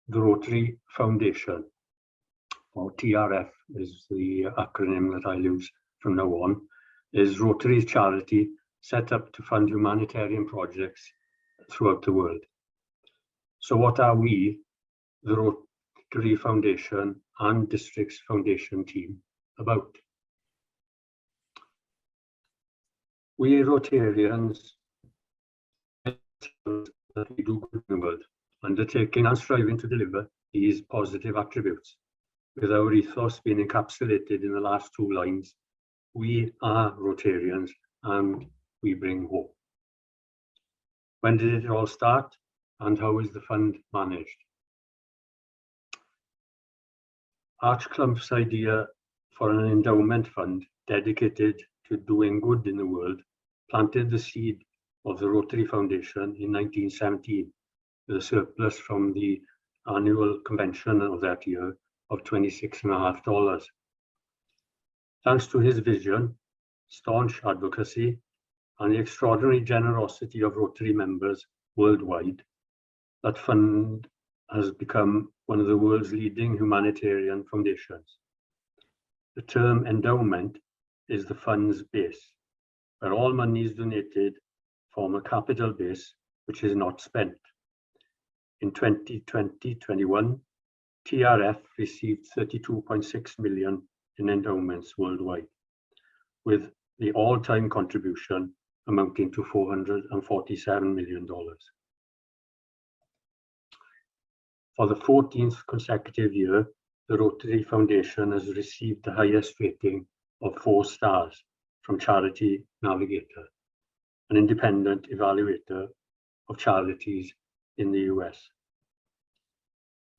the Rotary Foundation, or TRF is the acronym that I use from now on, is Rotary's charity set up to fund humanitarian projects throughout the world. So what are we, the Rotary Foundation and Districts Foundation team, about? We Rotarians that we do good in the world, undertaking and striving to deliver these positive attributes, with our ethos being encapsulated in the last two lines: we are Rotarians and we bring hope. When did it all start, and how is the fund managed? Arch Clump's idea for an endowment fund dedicated to doing good in the world planted the seed of the Rotary Foundation in 1917, with a surplus from the annual convention of that year of $26.50. Thanks to his vision, staunch advocacy, and the extraordinary generosity of Rotary members worldwide, that fund has become one of the world's leading humanitarian foundations. The term endowment is the fund's base, where all money is donated form a capital base which is not spent. In 2020-21, TRF received 32.6 million in endowments worldwide, with the all-time contribution amounting to $447 million. For the 14th consecutive year, the Rotary Foundation has received the highest rating of 4 stars from Charity Navigator, an independent evaluator of charities in the US.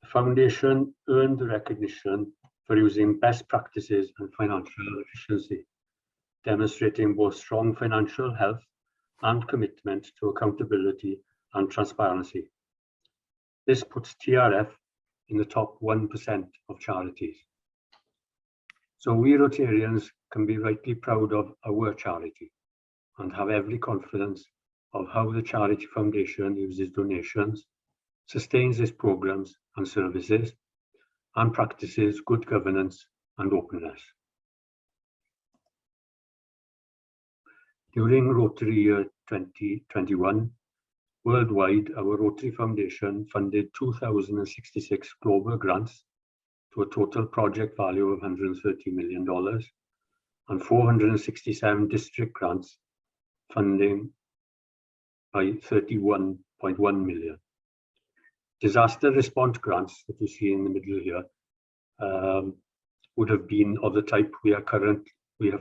The foundation earned the recognition for using best practices and financial efficiency, demonstrating both strong financial health and commitment to accountability and transparency. This puts TRF in the top 1% of charities. So we Rotarians can be rightly proud of our charity and have every confidence of how the Charity Foundation uses donations, sustains its programs and services, and practices good governance and openness. During Rotary year 2021, worldwide, our Rotary Foundation funded 2,066 global grants to a total project value of $130 million and 467 district grants funding by 31.1 million. Disaster response grants that you see in the middle here would have been of the type we have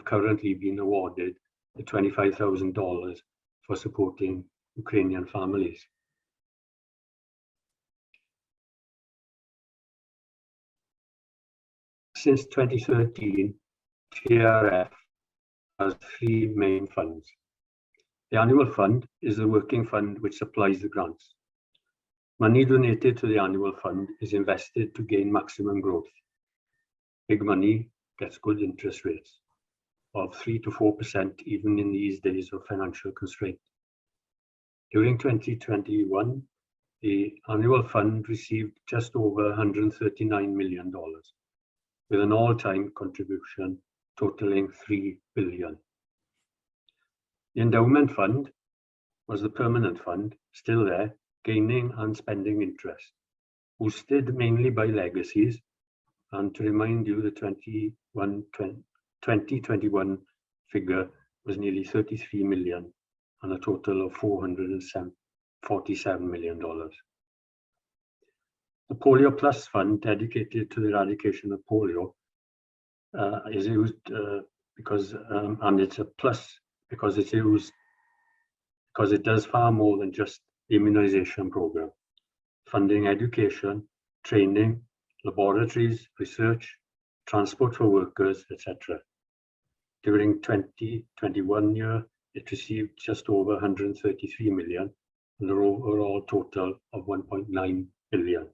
currently been awarded the $25,000 for supporting Ukrainian families. Since 2013, TRF has 3 main funds. The annual fund is the working fund which supplies the grants. Money donated to the annual fund is invested to gain maximum growth. Big money gets good interest rates of 3 to 4% even in these days of financial constraint. During 2021, the annual fund received just over $139 million, with an all-time contribution totaling $3 billion. The endowment fund was the permanent fund, still there, gaining and spending interest, boosted mainly by legacies. And to remind you, the 2021 figure was nearly 33 million and a total of $447 million. The Polio Plus Fund, dedicated to the eradication of polio, is used and it's a plus because it's used because it does far more than just the immunization program, funding education, training, laboratories, research, transport for workers, etc. During 2021 year, it received just over 133 million and an overall total of 1.9 billion.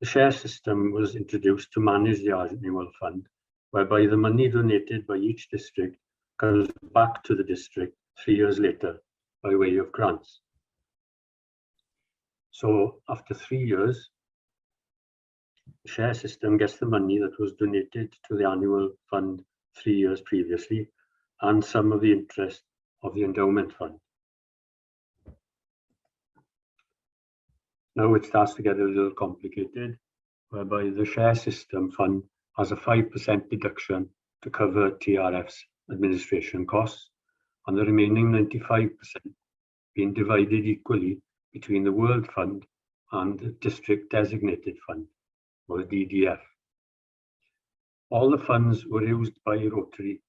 The share system was introduced to manage the annual fund, whereby the money donated by each district comes back to the district 3 years later by way of grants. So after 3 years, the share system gets the money that was donated to the annual fund 3 years previously, and some of the interest of the endowment fund. Now it starts to get a little complicated, whereby the share system fund has a 5% deduction to cover TRF's administration costs, and the remaining 95% being divided equally between the World Fund and the District Designated Fund, or the DDF. All the funds were used by Rotary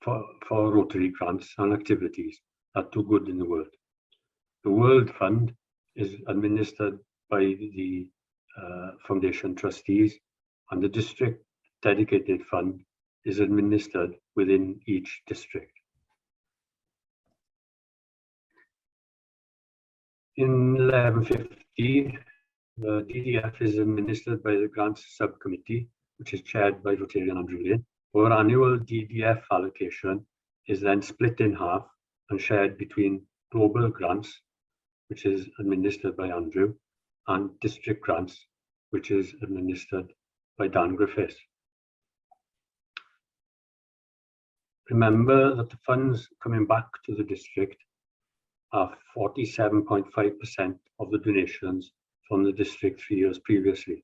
for Rotary grants and activities that do good in the world. The World Fund is administered by the Foundation trustees, and the District Dedicated Fund is administered within each district. In 1150, the DDF is administered by the Grants Subcommittee, which is chaired by Rotarian Andrew Lane. Our annual DDF allocation is then split in half and shared between global grants, which is administered by Andrew, and district grants, which is administered by Dan Griffiths. Remember that the funds coming back to the district are 47.5% of the donations from the district 3 years previously.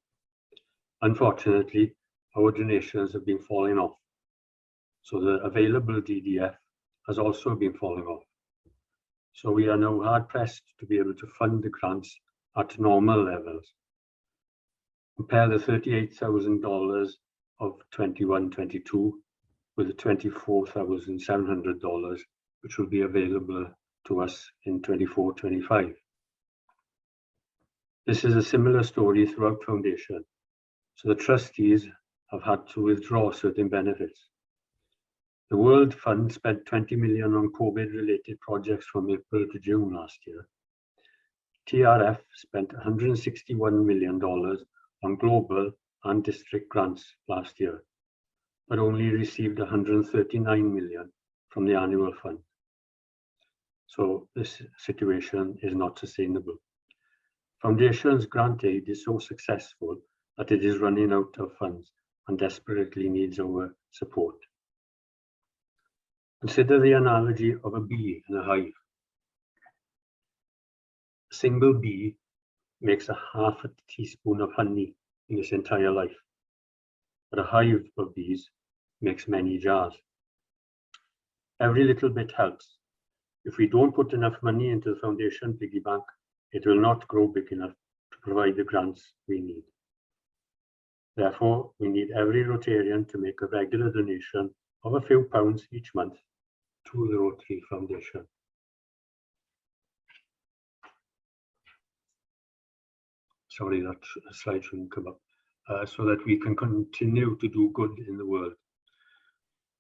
Unfortunately, our donations have been falling off, so the available DDF has also been falling off. So we are now hard pressed to be able to fund the grants at normal levels. Compare the $38,000 of 21-22 with the $24,700, which will be available to us in 24-25. This is a similar story throughout Foundation. So the trustees have had to withdraw certain benefits. The World Fund spent 20 million on COVID-related projects from April to June last year. TRF spent $161 million on global and district grants last year, but only received 139 million from the annual fund. So this situation is not sustainable. Foundation's grant aid is so successful that it is running out of funds and desperately needs our support. Consider the analogy of a bee in a hive. A single bee makes a half a teaspoon of honey in its entire life, but a hive of bees makes many jars. Every little bit helps. If we don't put enough money into the Foundation piggy bank, it will not grow big enough to provide the grants we need. Therefore, we need every Rotarian to make a regular donation of a few pounds each month to the Rotary Foundation. Sorry, that slide shouldn't come up. So that we can continue to do good in the world.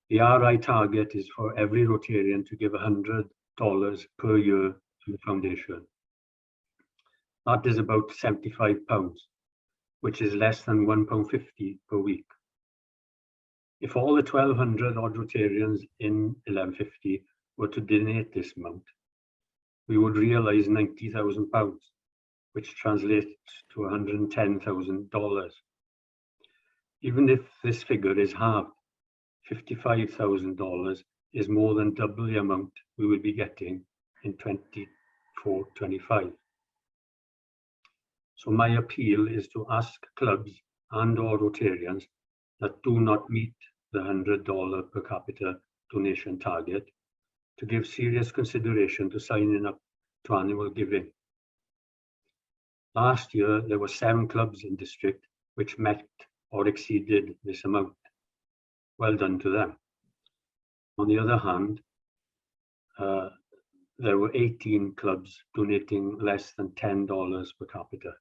The RI target is for every Rotarian to give $100 per year to the Foundation. That is about £75, which is less than £1.50 per week. If all the 1,200 odd Rotarians in 1150 were to donate this amount, we would realise £90,000, which translates to $110,000. Even if this figure is halved, $55,000 is more than double the amount we will be getting in 24-25. So my appeal is to ask clubs and or Rotarians that do not meet the $100 per capita donation target to give serious consideration to signing up to annual giving. Last year, there were 7 clubs in district which met or exceeded this amount. Well done to them. On the other hand, there were 18 clubs donating less than $10 per capita.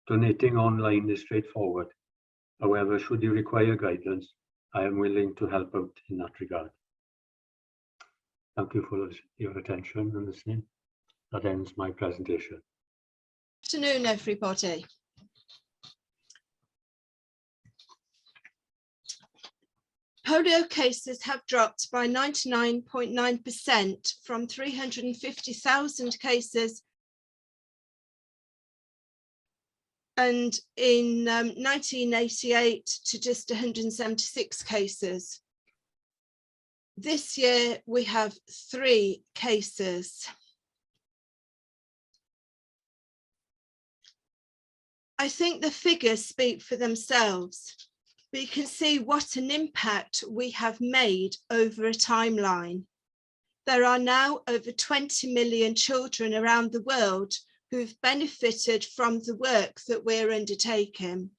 Donating online is straightforward. However, should you require guidance, I am willing to help out in that regard. Thank you for your attention and listening. That ends my presentation. Good afternoon, everybody. Polio cases have dropped by 99.9% from 350,000 cases and in 1988 to just 176 cases. This year we have 3 cases. I think the figures speak for themselves, but you can see what an impact we have made over a timeline. There are now over 20 million children around the world who've benefited from the work that we're undertaking.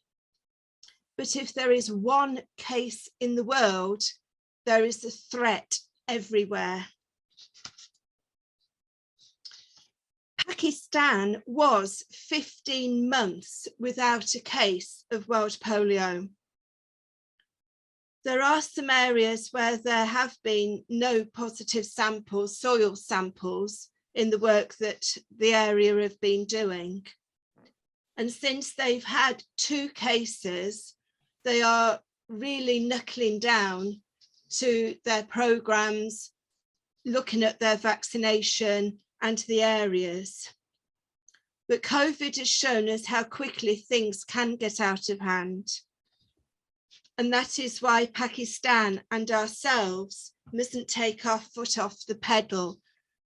But if there is one case in the world, there is a threat everywhere. Pakistan was 15 months without a case of world polio. There are some areas where there have been no positive samples, soil samples, in the work that the area have been doing. And since they've had 2 cases, they are really knuckling down to their programs, looking at their vaccination and the areas. But COVID has shown us how quickly things can get out of hand. And that is why Pakistan and ourselves mustn't take our foot off the pedal.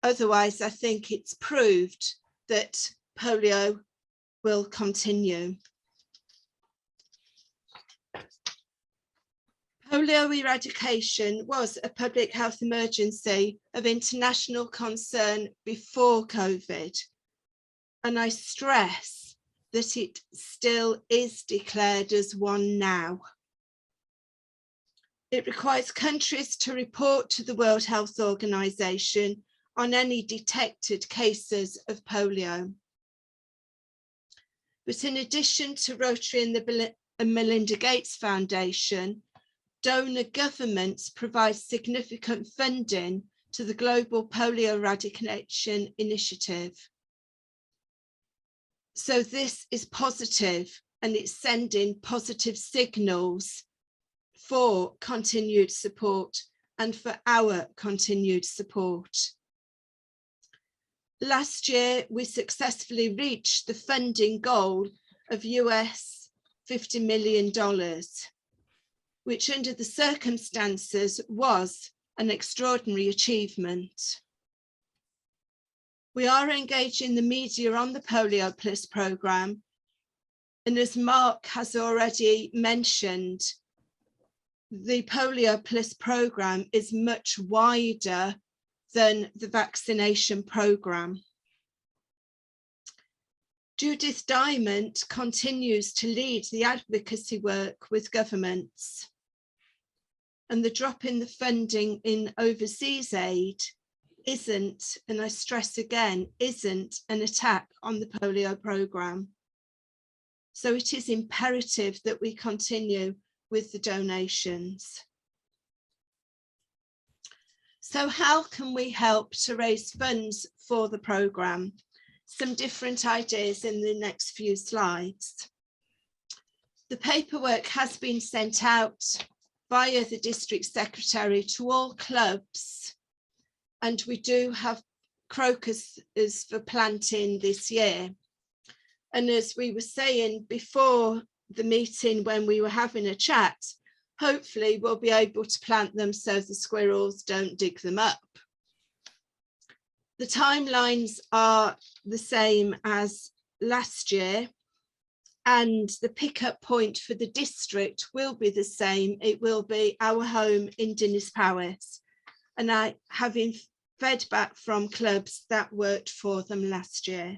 Otherwise, I think it's proved that polio will continue. Polio eradication was a public health emergency of international concern before COVID. And I stress that it still is declared as one now. It requires countries to report to the World Health Organization on any detected cases of polio. But in addition to Rotary and the Bill and Melinda Gates Foundation, donor governments provide significant funding to the Global Polio Eradication Initiative. So this is positive, and it's sending positive signals for continued support and for our continued support. Last year, we successfully reached the funding goal of US $50 million, which under the circumstances was an extraordinary achievement. We are engaging the media on the Polio Plus programme, and as Mark has already mentioned, the Polio Plus programme is much wider than the vaccination programme. Judith Diamond continues to lead the advocacy work with governments, and the drop in the funding in overseas aid isn't, and I stress again, isn't an attack on the polio programme. So it is imperative that we continue with the donations. So how can we help to raise funds for the programme? Some different ideas in the next few slides. The paperwork has been sent out via the district secretary to all clubs, and we do have crocuses for planting this year. And as we were saying before the meeting when we were having a chat, hopefully we'll be able to plant them so the squirrels don't dig them up. The timelines are the same as last year, and the pickup point for the district will be the same. It will be our home in Dinas Powys, and I having fed back from clubs that worked for them last year.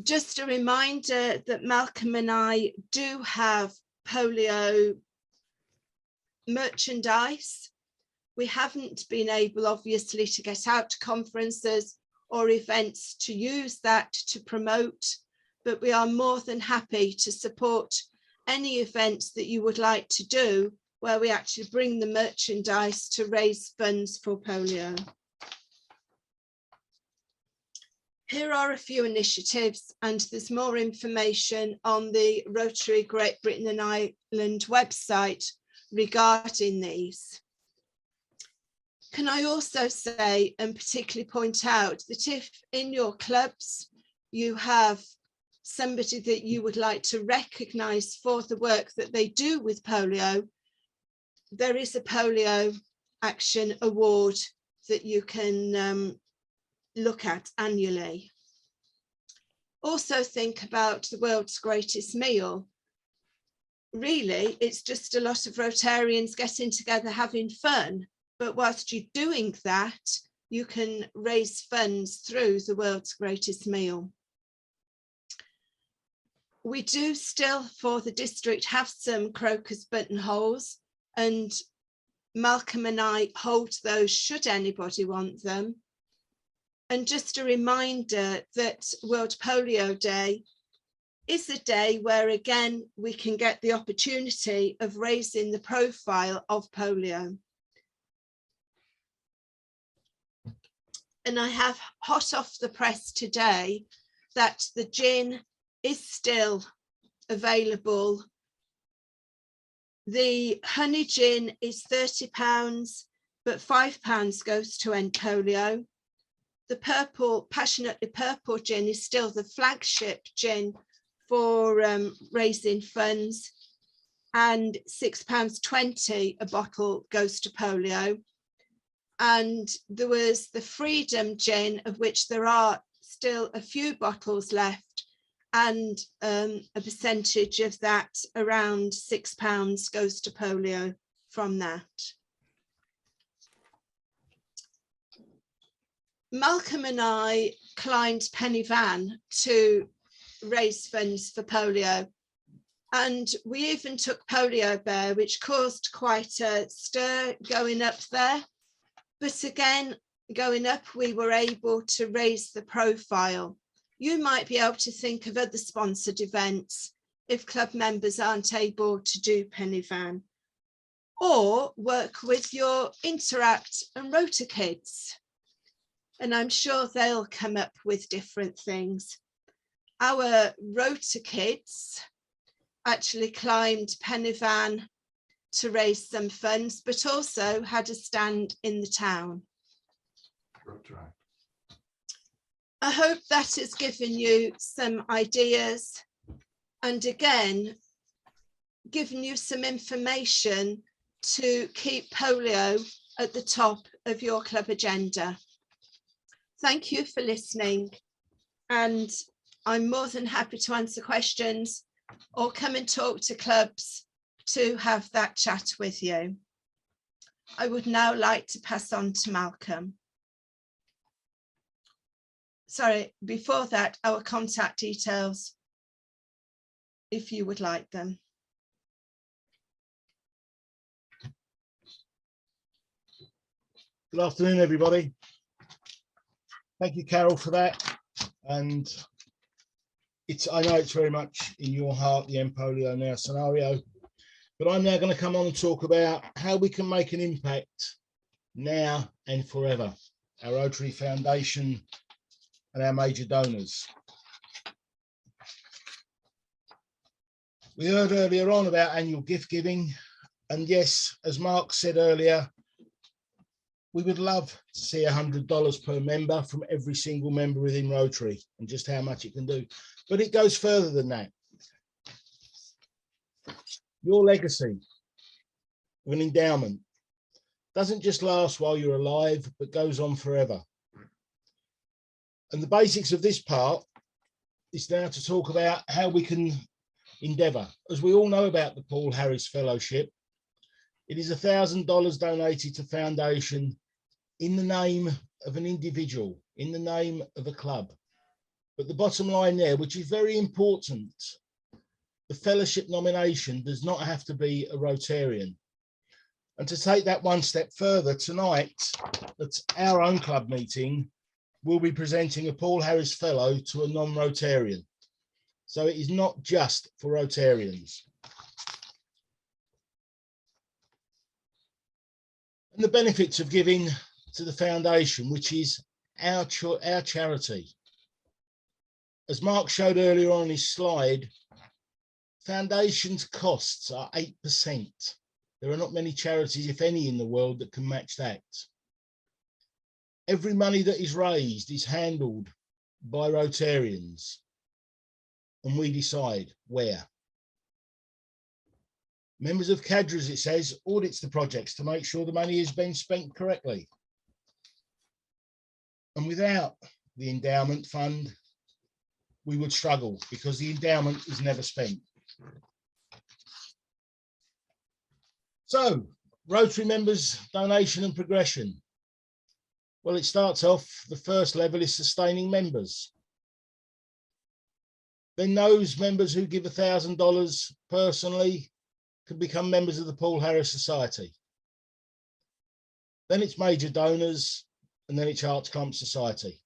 Just a reminder that Malcolm and I do have polio merchandise. We haven't been able, obviously, to get out to conferences or events to use that to promote, but we are more than happy to support any events that you would like to do where we actually bring the merchandise to raise funds for polio. Here are a few initiatives, and there's more information on the Rotary Great Britain and Ireland website regarding these. Can I also say, and particularly point out, that if in your clubs you have somebody that you would like to recognise for the work that they do with polio, there is a Polio Action Award that you can look at annually. Also think about the world's greatest meal. Really, it's just a lot of Rotarians getting together having fun. But whilst you're doing that, you can raise funds through the world's greatest meal. We do still, for the district, have some crocus buttonholes, and Malcolm and I hold those should anybody want them. And just a reminder that World Polio Day is a day where, again, we can get the opportunity of raising the profile of polio. And I have hot off the press today that the gin is still available. The honey gin is £30, but £5 goes to end polio. The purple, passionately purple gin is still the flagship gin for raising funds, and £6.20 a bottle goes to polio. And there was the Freedom gin, of which there are still a few bottles left, and a percentage of that, around £6, goes to polio from that. Malcolm and I climbed Penny Van to raise funds for polio, and we even took Polio Bear, which caused quite a stir going up there. But again, going up, we were able to raise the profile. You might be able to think of other sponsored events if club members aren't able to do Penny Van, or work with your Interact and Rota kids. And I'm sure they'll come up with different things. Our Rota kids actually climbed Penny Van to raise some funds, but also had a stand in the town. I hope that has given you some ideas, and again, given you some information to keep polio at the top of your club agenda. Thank you for listening, and I'm more than happy to answer questions or come and talk to clubs to have that chat with you. I would now like to pass on to Malcolm. Sorry, before that, our contact details, if you would like them. Good afternoon, everybody. Thank you, Carol, for that. And I know it's very much in your heart, the End Polio Now scenario, but I'm now going to come on and talk about how we can make an impact now and forever, our Rotary Foundation and our major donors. We heard earlier on about annual gift giving, and yes, as Mark said earlier, we would love to see $100 per member from every single member within Rotary, and just how much it can do. But it goes further than that. Your legacy of an endowment doesn't just last while you're alive, but goes on forever. And the basics of this part is now to talk about how we can endeavour. As we all know about the Paul Harris Fellowship, it is $1,000 donated to foundation in the name of an individual, in the name of a club. But the bottom line there, which is very important, the fellowship nomination does not have to be a Rotarian. And to take that one step further, tonight at our own club meeting, we'll be presenting a Paul Harris Fellow to a non-Rotarian. So it is not just for Rotarians. And the benefits of giving to the foundation, which is our charity. As Mark showed earlier on his slide, foundations' costs are 8%. There are not many charities, if any, in the world that can match that. Every money that is raised is handled by Rotarians, and we decide where. Members of cadres, it says, audits the projects to make sure the money is being spent correctly. And without the endowment fund, we would struggle because the endowment is never spent. So, Rotary members, donation and progression. Well, it starts off, the first level is sustaining members. Then those members who give $1,000 personally can become members of the Paul Harris Society. Then it's major donors, and then it's Arts Clump Society.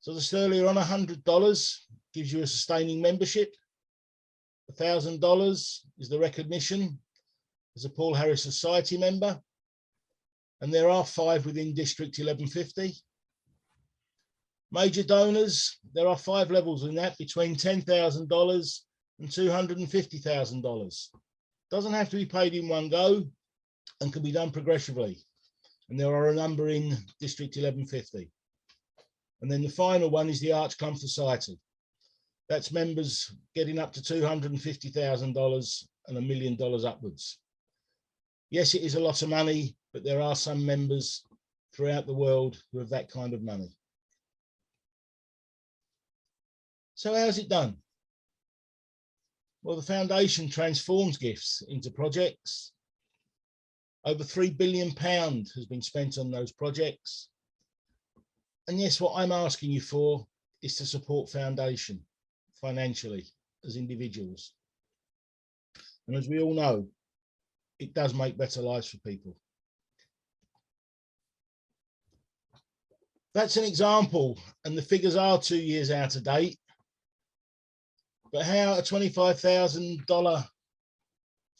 So just earlier on, $100 gives you a sustaining membership. $1,000 is the recognition as a Paul Harris Society member. And there are 5 within District 1150. Major donors, there are 5 levels in that, between $10,000 and $250,000. Doesn't have to be paid in one go and can be done progressively. And there are a number in District 1150. And then the final one is the Arts Clump Society. That's members getting up to $250,000 and $1 million upwards. Yes, it is a lot of money, but there are some members throughout the world who have that kind of money. So how's it done? Well, the foundation transforms gifts into projects. Over £3 billion has been spent on those projects. And yes, what I'm asking you for is to support foundation financially as individuals. And as we all know, it does make better lives for people. That's an example, and the figures are 2 years out of date. But how a $25,000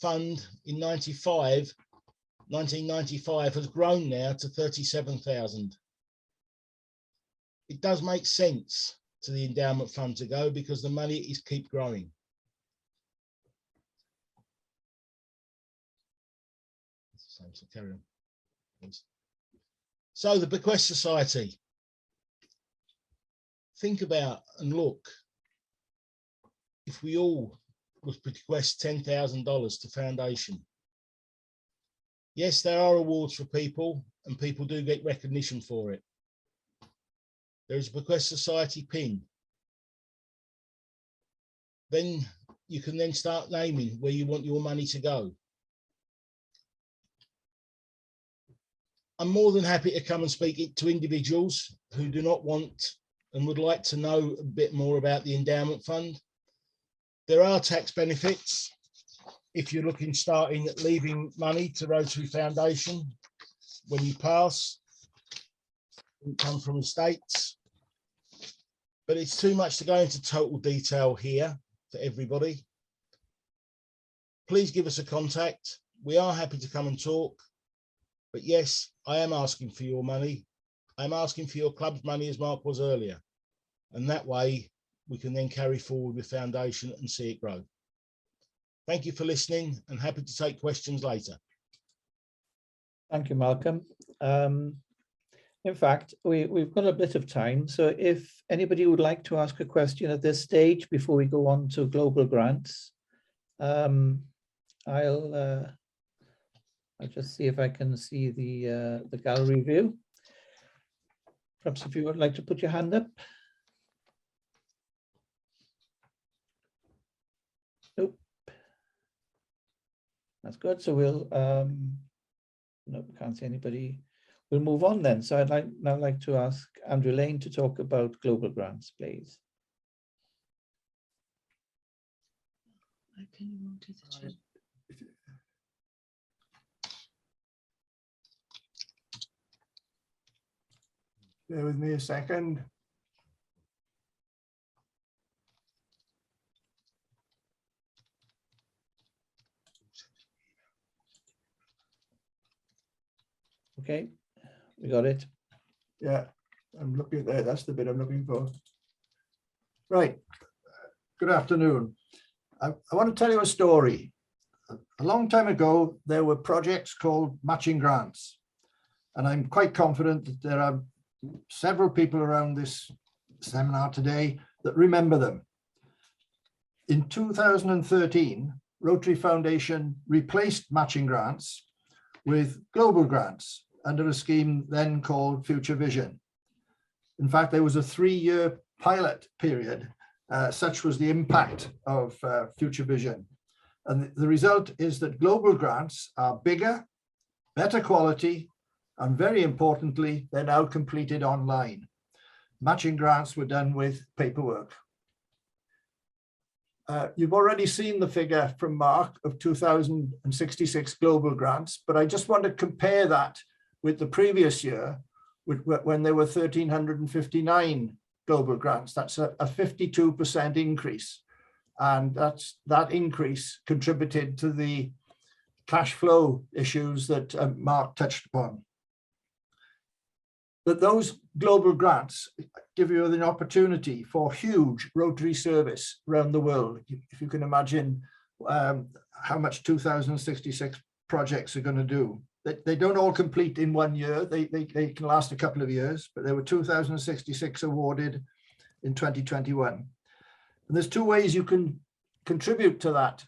fund in 1995 has grown now to 37,000. It does make sense to the endowment fund to go because the money is keep growing. So carry on, please. So the Bequest Society. Think about and look. If we all would bequest $10,000 to foundation. Yes, there are awards for people and people do get recognition for it. There is a Bequest Society pin. Then you can then start naming where you want your money to go. I'm more than happy to come and speak to individuals who do not want and would like to know a bit more about the endowment fund. There are tax benefits if you're looking starting leaving money to Rotary Foundation when you pass. It comes from estates, but it's too much to go into total detail here for everybody. Please give us a contact. We are happy to come and talk. But yes, I am asking for your money. I'm asking for your club's money, as Mark was earlier. And that way we can then carry forward with foundation and see it grow. Thank you for listening and happy to take questions later. Thank you, Malcolm. In fact, we've got a bit of time. So if anybody would like to ask a question at this stage before we go on to global grants, I'll just see if I can see the gallery view. Perhaps if you would like to put your hand up. Nope. That's good. So we'll, nope, can't see anybody. We'll move on then. So I'd now like to ask Andrew Lane to talk about global grants, please. Can you move to the chat? Bear with me a second. Okay, we got it. Yeah, I'm looking at that. That's the bit I'm looking for. Right. Good afternoon. I want to tell you a story. A long time ago, there were projects called matching grants. And I'm quite confident that there are several people around this seminar today that remember them. In 2013, Rotary Foundation replaced matching grants with global grants under a scheme then called Future Vision. In fact, there was a 3-year pilot period. Such was the impact of Future Vision. And the result is that global grants are bigger, better quality, and very importantly, they're now completed online. Matching grants were done with paperwork. You've already seen the figure from Mark of 2,066 global grants, but I just want to compare that with the previous year, when there were 1,359 global grants. That's a 52% increase. And that increase contributed to the cash flow issues that Mark touched upon. But those global grants give you an opportunity for huge Rotary service around the world. If you can imagine how much 2,066 projects are going to do. They don't all complete in 1 year. They can last a couple of years, but there were 2,066 awarded in 2021. And there's 2 ways you can contribute to that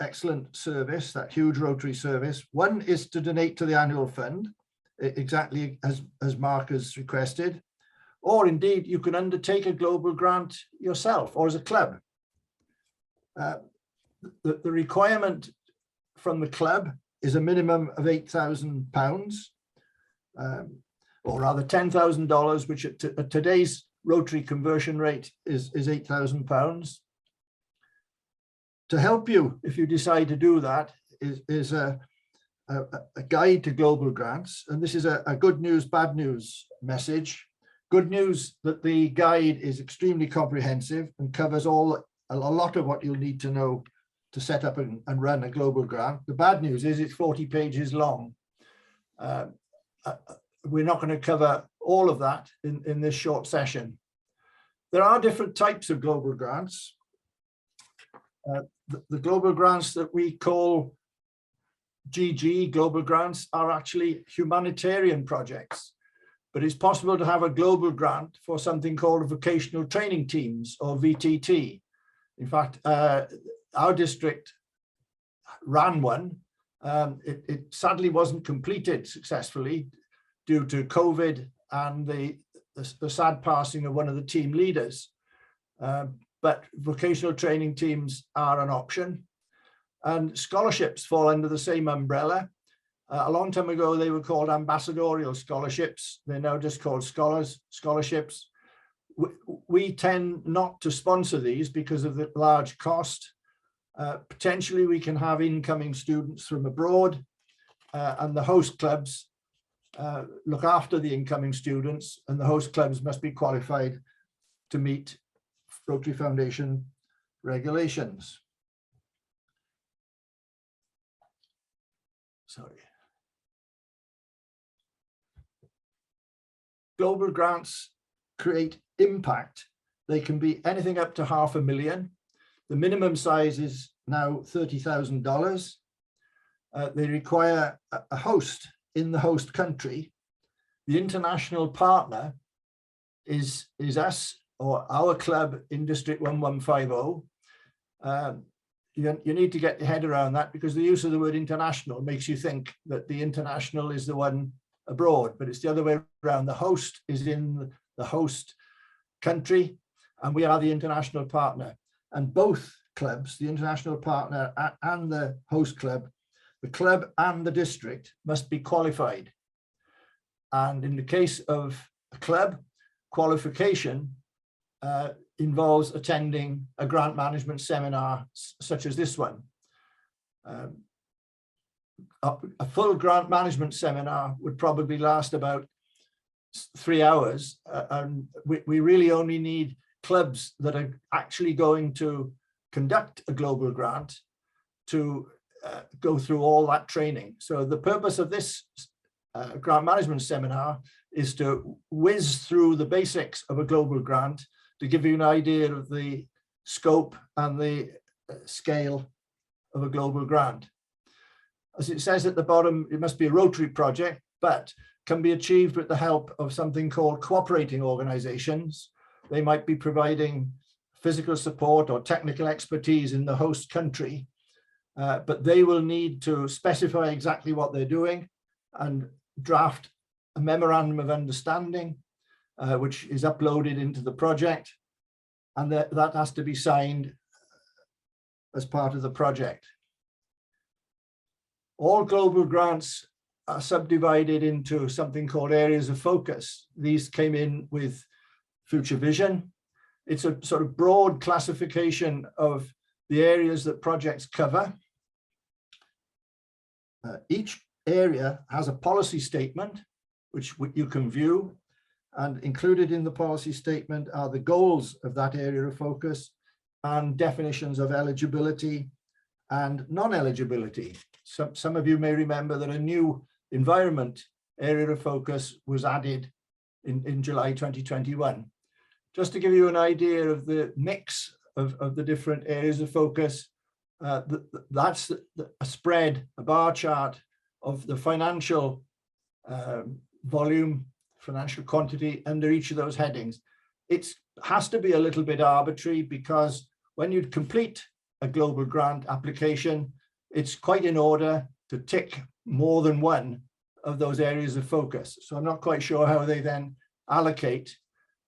excellent service, that huge Rotary service. One is to donate to the annual fund, exactly as Mark has requested, or indeed you can undertake a global grant yourself or as a club. The requirement from the club is a minimum of £8,000, or rather $10,000, which at today's Rotary conversion rate is £8,000. To help you, if you decide to do that, is a guide to global grants. And this is a good news, bad news message. Good news that the guide is extremely comprehensive and covers a lot of what you'll need to know to set up and run a global grant. The bad news is it's 40 pages long. We're not going to cover all of that in this short session. There are different types of global grants. The global grants that we call GG, global grants, are actually humanitarian projects, but it's possible to have a global grant for something called vocational training teams, or VTT. In fact, our district ran one. It sadly wasn't completed successfully due to COVID and the sad passing of one of the team leaders. But vocational training teams are an option. And scholarships fall under the same umbrella. A long time ago, they were called ambassadorial scholarships. They're now just called scholarships. We tend not to sponsor these because of the large cost. Potentially, we can have incoming students from abroad, and the host clubs look after the incoming students, and the host clubs must be qualified to meet Rotary Foundation regulations. Sorry. Global grants create impact. They can be anything up to $500,000. The minimum size is now $30,000. They require a host in the host country. The international partner is us, or our club in District 1150. You need to get your head around that, because the use of the word international makes you think that the international is the one abroad, but it's the other way around. The host is in the host country, and we are the international partner. And both clubs, the international partner and the host club, the club and the district must be qualified. And in the case of a club, qualification involves attending a grant management seminar such as this one. A full grant management seminar would probably last about 3 hours, and we really only need clubs that are actually going to conduct a global grant to go through all that training. So the purpose of this grant management seminar is to whiz through the basics of a global grant to give you an idea of the scope and the scale of a global grant. As it says at the bottom, it must be a Rotary project, but can be achieved with the help of something called cooperating organizations. They might be providing physical support or technical expertise in the host country, but they will need to specify exactly what they're doing and draft a memorandum of understanding, which is uploaded into the project, and that has to be signed as part of the project. All global grants are subdivided into something called areas of focus. These came in with Future Vision. It's a sort of broad classification of the areas that projects cover. Each area has a policy statement, which you can view, and included in the policy statement are the goals of that area of focus and definitions of eligibility and non-eligibility. Some of you may remember that a new environment area of focus was added in July 2021. Just to give you an idea of the mix of the different areas of focus, that's a spread, a bar chart of the financial volume, financial quantity under each of those headings. It has to be a little bit arbitrary because when you complete a global grant application, it's quite in order to tick more than one of those areas of focus. So I'm not quite sure how they then allocate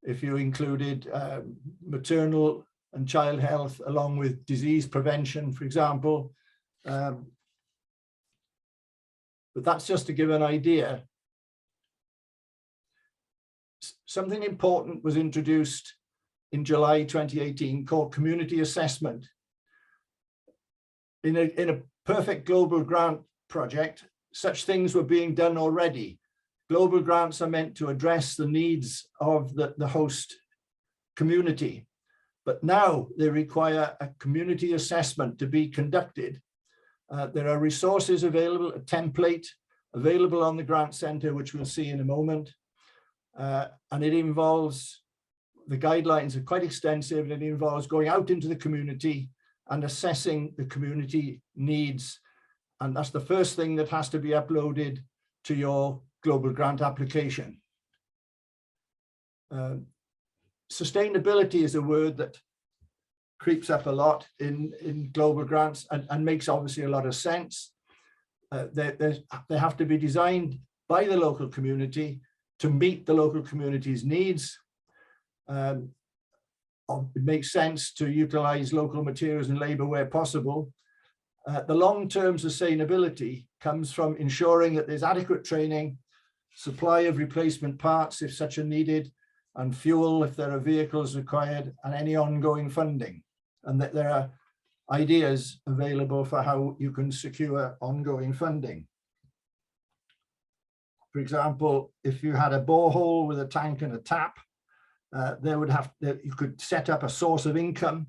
if you included maternal and child health along with disease prevention, for example. But that's just to give an idea. Something important was introduced in July 2018 called community assessment. In a perfect global grant project, such things were being done already. Global grants are meant to address the needs of the host community, but now they require a community assessment to be conducted. There are resources available, a template available on the Grant Center, which we'll see in a moment. And it involves, the guidelines are quite extensive, and it involves going out into the community and assessing the community needs. And that's the first thing that has to be uploaded to your global grant application. Sustainability is a word that creeps up a lot in global grants and makes obviously a lot of sense. They have to be designed by the local community to meet the local community's needs. It makes sense to utilize local materials and labor where possible. The long-term sustainability comes from ensuring that there's adequate training, supply of replacement parts if such are needed, and fuel if there are vehicles required, and any ongoing funding, and that there are ideas available for how you can secure ongoing funding. For example, if you had a borehole with a tank and a tap, you could set up a source of income,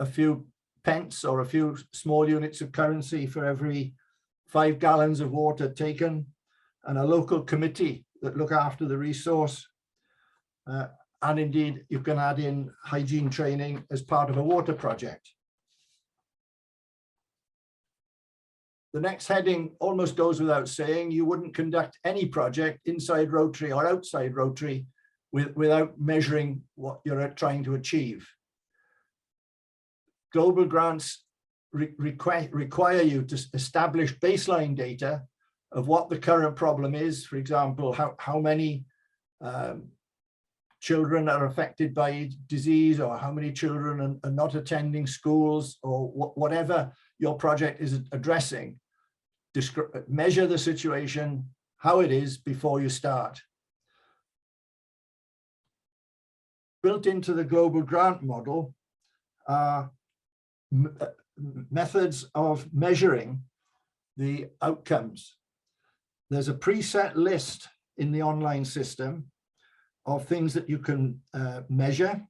a few pence or a few small units of currency for every 5 gallons of water taken, and a local committee that look after the resource. And indeed, you can add in hygiene training as part of a water project. The next heading almost goes without saying. You wouldn't conduct any project inside Rotary or outside Rotary without measuring what you're trying to achieve. Global grants require you to establish baseline data of what the current problem is. For example, how many children are affected by disease, or how many children are not attending schools, or whatever your project is addressing. Measure the situation, how it is before you start. Built into the global grant model are methods of measuring the outcomes. There's a preset list in the online system of things that you can measure,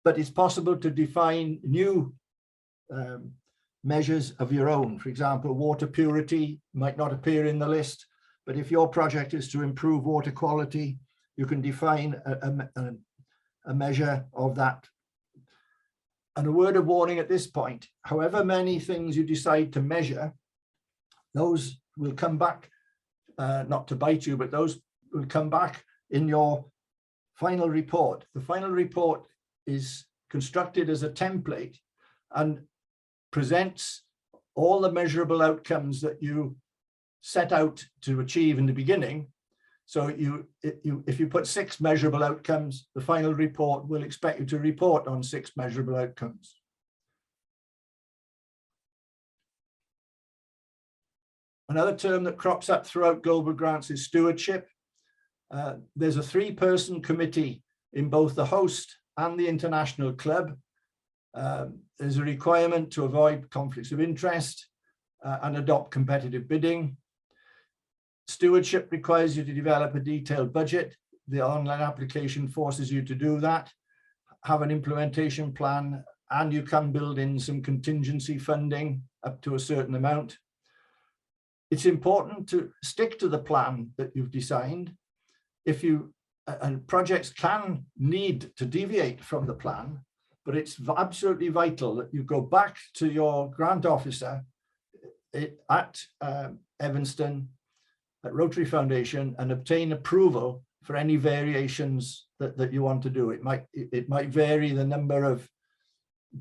but it's possible to define new measures of your own. For example, water purity might not appear in the list, but if your project is to improve water quality, you can define a measure of that. And a word of warning at this point: however many things you decide to measure, those will come back not to bite you, but those will come back in your final report. The final report is constructed as a template and presents all the measurable outcomes that you set out to achieve in the beginning. So if you put 6 measurable outcomes, the final report will expect you to report on 6 measurable outcomes. Another term that crops up throughout global grants is stewardship. There's a 3-person committee in both the host and the international club. There's a requirement to avoid conflicts of interest and adopt competitive bidding. Stewardship requires you to develop a detailed budget. The online application forces you to do that, have an implementation plan, and you can build in some contingency funding up to a certain amount. It's important to stick to the plan that you've designed. And projects can need to deviate from the plan, but it's absolutely vital that you go back to your grant officer at Evanston, at Rotary Foundation, and obtain approval for any variations that you want to do. It might vary the number of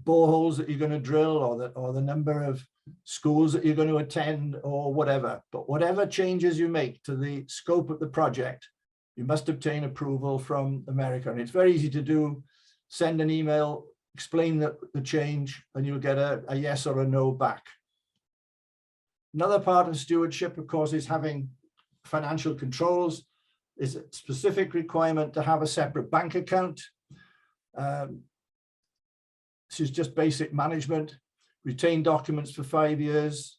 boreholes that you're going to drill, or the number of schools that you're going to attend, or whatever. But whatever changes you make to the scope of the project, you must obtain approval from America. And it's very easy to do. Send an email, explain the change, and you'll get a yes or a no back. Another part of stewardship, of course, is having financial controls. Is a specific requirement to have a separate bank account. This is just basic management. Retain documents for 5 years,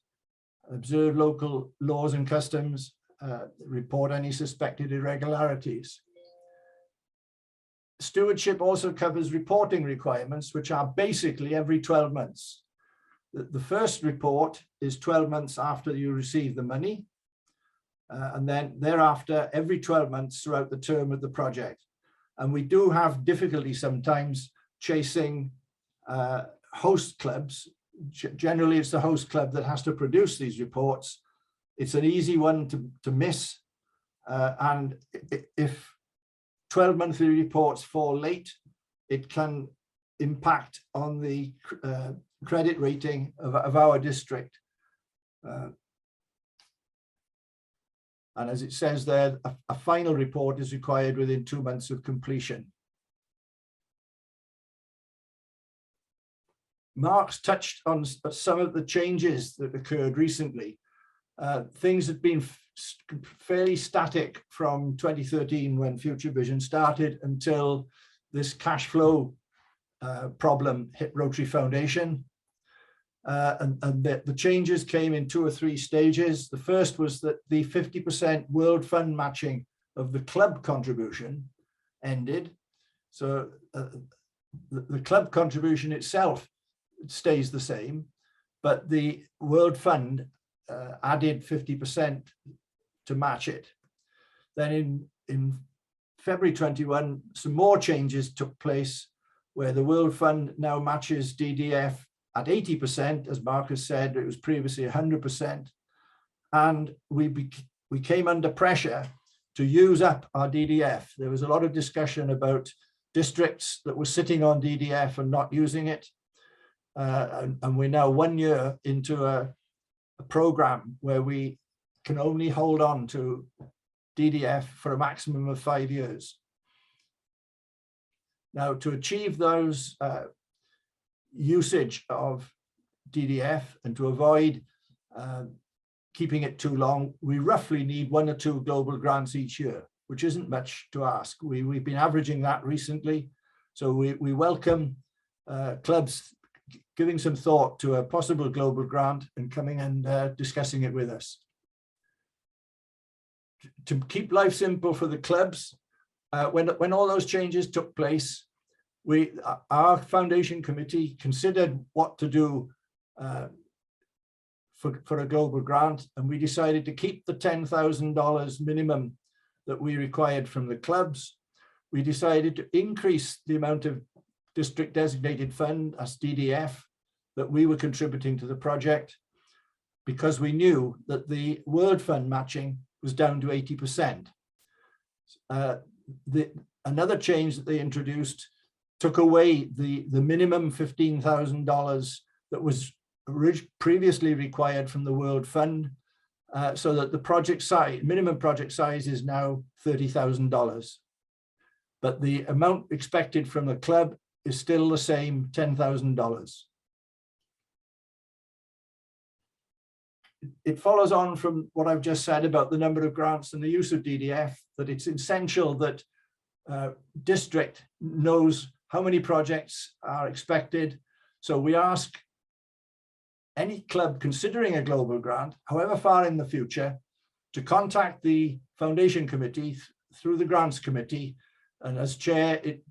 observe local laws and customs, report any suspected irregularities. Stewardship also covers reporting requirements, which are basically every 12 months. The first report is 12 months after you receive the money, and then thereafter every 12 months throughout the term of the project. And we do have difficulty sometimes chasing host clubs. Generally, it's the host club that has to produce these reports. It's an easy one to miss. And if 12 monthly reports fall late, it can impact on the credit rating of our district. And as it says there, a final report is required within 2 months of completion. Mark's touched on some of the changes that occurred recently. Things had been fairly static from 2013 when Future Vision started until this cash flow problem hit Rotary Foundation. And the changes came in 2 or 3 stages. The first was that the 50% World Fund matching of the club contribution ended. So the club contribution itself stays the same, but the World Fund added 50% to match it. Then in February 21, some more changes took place where the World Fund now matches DDF at 80%, as Marcus said. It was previously 100%. And we came under pressure to use up our DDF. There was a lot of discussion about districts that were sitting on DDF and not using it. And we're now 1 year into a program where we can only hold on to DDF for a maximum of 5 years. Now, to achieve those usage of DDF and to avoid keeping it too long, we roughly need 1 or 2 global grants each year, which isn't much to ask. We've been averaging that recently. So we welcome clubs giving some thought to a possible global grant and coming and discussing it with us. To keep life simple for the clubs, when all those changes took place, our foundation committee considered what to do for a global grant, and we decided to keep the $10,000 minimum that we required from the clubs. We decided to increase the amount of district designated fund as DDF that we were contributing to the project, because we knew that the World Fund matching was down to 80%. Another change that they introduced took away the minimum $15,000 that was previously required from the World Fund, so that the project size, minimum project size, is now $30,000. But the amount expected from the club is still the same, $10,000. It follows on from what I've just said about the number of grants and the use of DDF, that it's essential that district knows how many projects are expected. So we ask any club considering a global grant, however far in the future, to contact the foundation committee through the grants committee. And as chair, it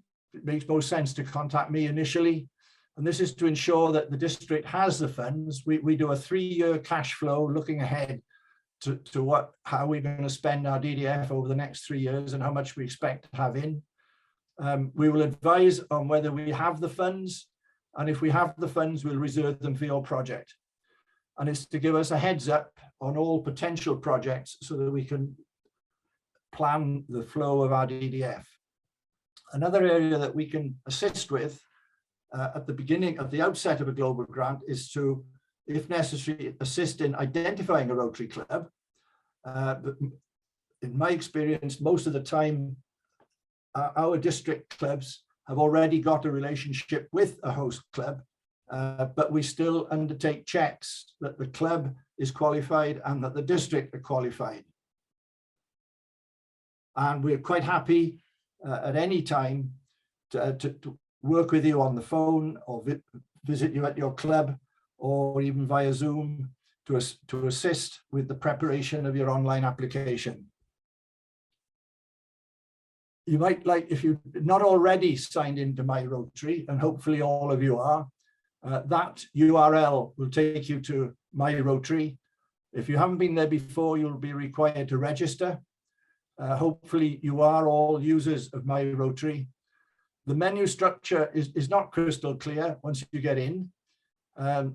makes most sense to contact me initially. And this is to ensure that the district has the funds. We do a 3-year cash flow looking ahead to how we're going to spend our DDF over the next 3 years and how much we expect to have in. We will advise on whether we have the funds, and if we have the funds, we'll reserve them for your project. And it's to give us a heads up on all potential projects so that we can plan the flow of our DDF. Another area that we can assist with at the outset of a global grant is to, if necessary, assist in identifying a Rotary club. But in my experience, most of the time, our district clubs have already got a relationship with a host club, but we still undertake checks that the club is qualified and that the district are qualified. And we're quite happy at any time to work with you on the phone or visit you at your club or even via Zoom to assist with the preparation of your online application. You might like, if you're not already signed into My Rotary, and hopefully all of you are, that URL will take you to My Rotary. If you haven't been there before, you'll be required to register. Hopefully you are all users of My Rotary. The menu structure is not crystal clear once you get in.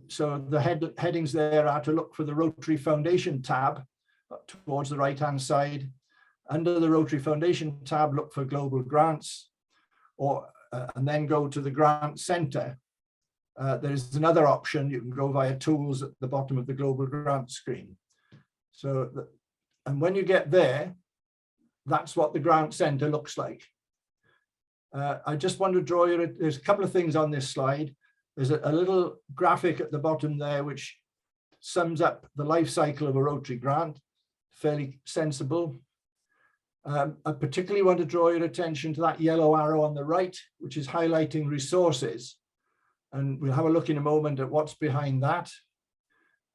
So the headings there are to look for the Rotary Foundation tab towards the right-hand side. Under the Rotary Foundation tab, look for Global Grants, and then go to the Grant Centre. There's another option. You can go via Tools at the bottom of the Global Grant screen. And when you get there, that's what the Grant Centre looks like. I just want to draw there's a couple of things on this slide. There's a little graphic at the bottom there which sums up the life cycle of a Rotary grant, fairly sensible. I particularly want to draw your attention to that yellow arrow on the right, which is highlighting resources. And we'll have a look in a moment at what's behind that.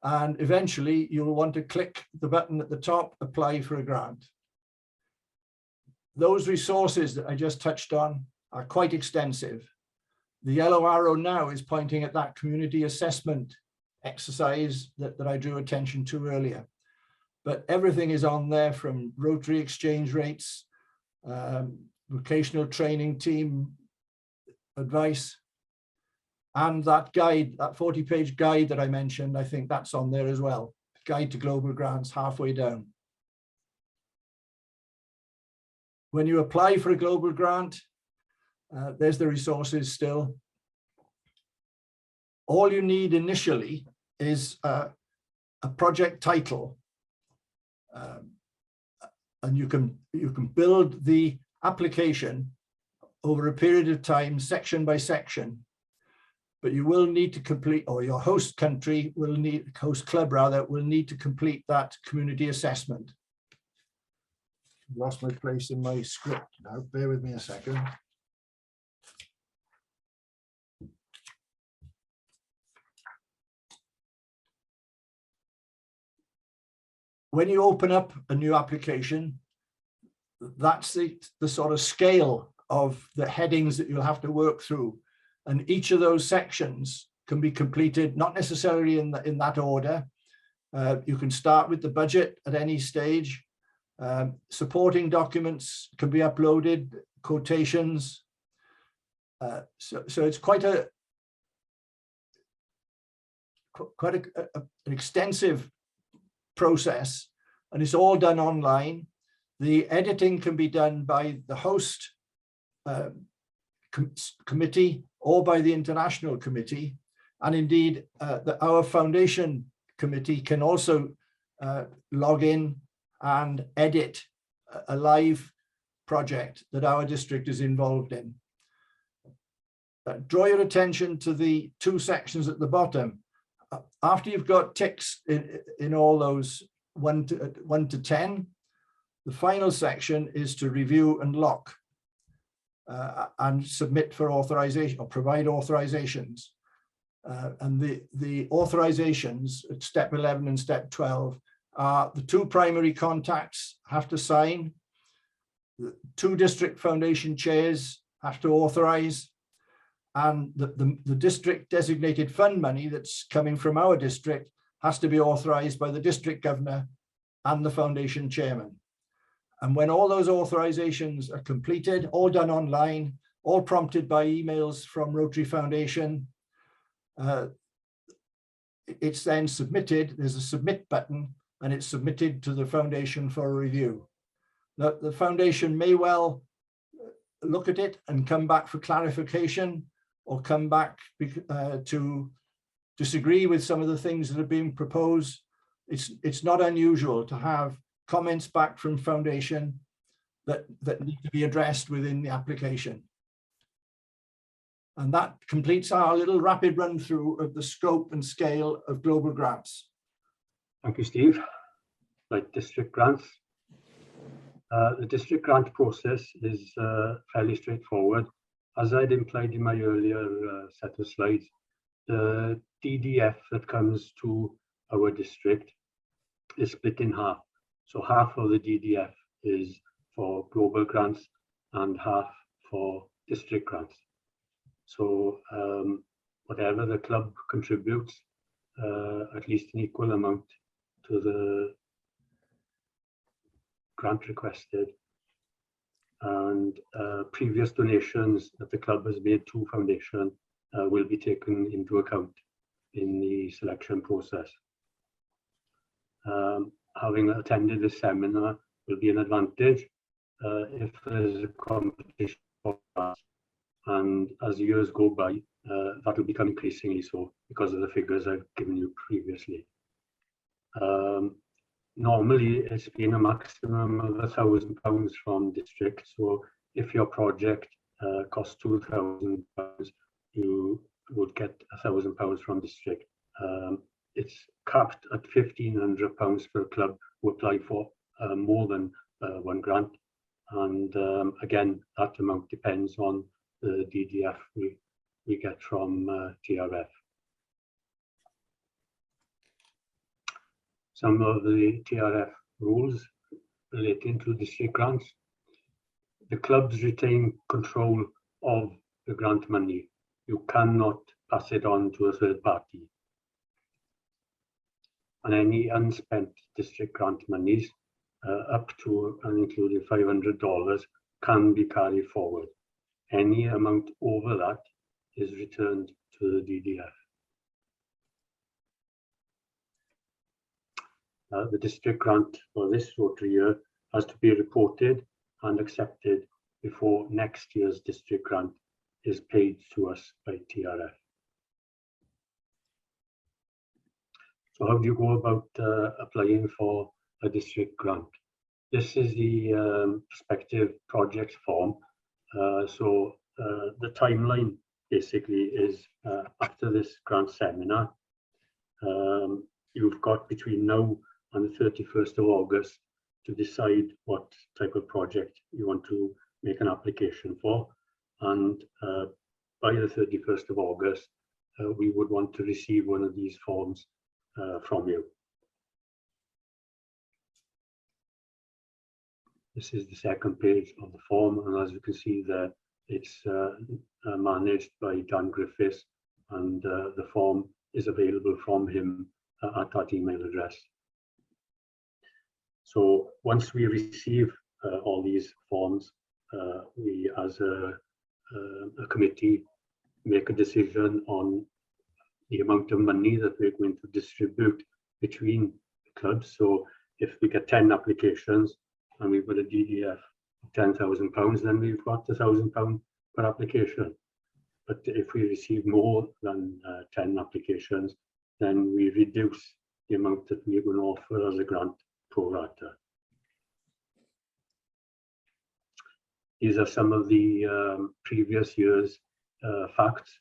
And eventually you'll want to click the button at the top, apply for a grant. Those resources that I just touched on are quite extensive. The yellow arrow now is pointing at that community assessment exercise that I drew attention to earlier. But everything is on there, from Rotary exchange rates, vocational training team advice, and that guide, that 40-page guide that I mentioned. I think that's on there as well. Guide to Global Grants, halfway down. When you apply for a global grant, there's the resources still. All you need initially is a project title. And you can build the application over a period of time, section by section, but you will need to complete, or your host country will need, host club rather, will need to complete that community assessment. Lost my place in my script now, bear with me a second. When you open up a new application, that's the sort of scale of the headings that you'll have to work through. And each of those sections can be completed, not necessarily in that order. You can start with the budget at any stage. Supporting documents can be uploaded, quotations. So it's quite an extensive process, and it's all done online. The editing can be done by the host committee or by the international committee. And indeed, our foundation committee can also log in and edit a live project that our district is involved in. Draw your attention to the two sections at the bottom. After you've got ticks in all those 1 to 10, the final section is to review and lock and submit for authorization or provide authorizations. And the authorizations at step 11 and step 12 are the two primary contacts have to sign, the two district foundation chairs have to authorize, and the district designated fund money that's coming from our district has to be authorized by the district governor and the foundation chairman. And when all those authorizations are completed, all done online, all prompted by emails from Rotary Foundation, it's then submitted. There's a submit button and it's submitted to the foundation for review. Now, the foundation may well look at it and come back for clarification, or come back to disagree with some of the things that are being proposed. It's not unusual to have comments back from foundation that need to be addressed within the application. And that completes our little rapid run through of the scope and scale of global grants. Thank you, Steve. Right, district grants. The district grant process is fairly straightforward. As I'd implied in my earlier set of slides, the DDF that comes to our district is split in half. So half of the DDF is for global grants and half for district grants. So whatever the club contributes, at least an equal amount to the grant requested, and previous donations that the club has made to foundation will be taken into account in the selection process. Having attended this seminar will be an advantage if there's a competition for us. And as years go by, that will become increasingly so because of the figures I've given you previously. Normally, it's been a maximum of £1,000 from district. So if your project costs £2,000, you would get £1,000 from district. It's capped at £1,500 per club who apply for more than one grant. And again, that amount depends on the DDF we get from TRF. Some of the TRF rules relating to district grants. The clubs retain control of the grant money. You cannot pass it on to a third party. And any unspent district grant monies up to and including $500 can be carried forward. Any amount over that is returned to the DDF. The district grant for this Rotary year has to be reported and accepted before next year's district grant is paid to us by TRF. So how do you go about applying for a district grant? This is the prospective project form. So the timeline basically is after this grant seminar, you've got between now and the 31st of August to decide what type of project you want to make an application for. And by the 31st of August, we would want to receive one of these forms from you. This is the second page of the form, and as you can see there, it's managed by Dan Griffiths, and the form is available from him at that email address. So once we receive all these forms, we as a committee make a decision on the amount of money that we're going to distribute between the clubs. So if we get 10 applications and we've got a DDF of £10,000, then we've got £1,000 per application. But if we receive more than 10 applications, then we reduce the amount that we're going to offer as a grant pro rata. These are some of the previous year's facts,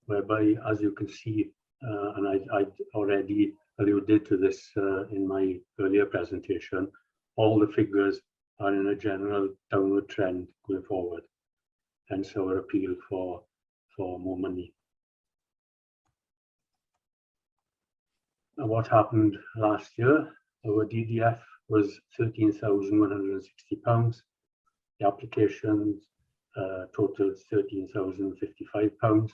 whereby, as you can see, and I already alluded to this in my earlier presentation, all the figures are in a general downward trend going forward, hence our appeal for more money. Now, what happened last year? Our DDF was £13,160. The applications totaled £13,055.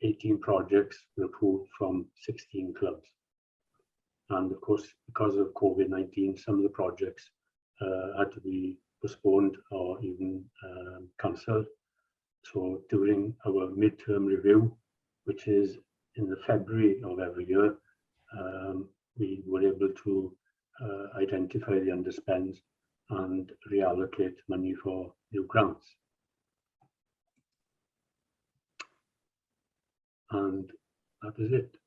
18 projects were approved from 16 clubs. And of course, because of COVID-19, some of the projects had to be postponed or even cancelled. So during our midterm review, which is in the February of every year, we were able to identify the underspends and reallocate money for new grants. And that is it.